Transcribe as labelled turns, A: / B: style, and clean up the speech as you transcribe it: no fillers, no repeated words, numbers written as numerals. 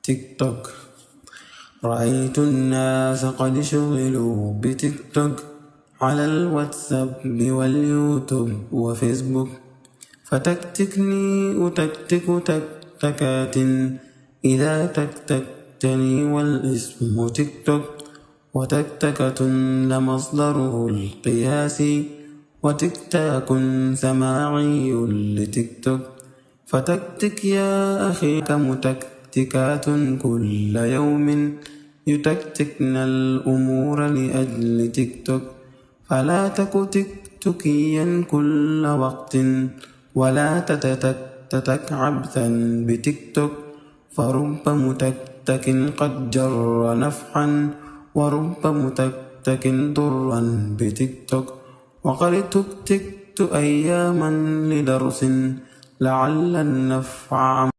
A: تيك توك. رأيت الناس قد شغلوا بتيك توك على الواتساب واليوتيوب وفيسبوك، فتكتكني أتكتك تكتكات إذا تكتكتني والاسم تيك توك. وتكتكة لمصدره القياسي، وتكتاك سماعي لتيك توك. فتكتك يا أخي كمتكتكات كل يوم يتكتكن الأمور لأجل تيك توك. فلا تك تكتكيا كل وقت، ولا تتك عبثا بتيك توك. فرب متكتك قد جر نفعا، ورب متكتك ضرا بتيك توك. وقد تكتكت أياما لدرس لعل النفع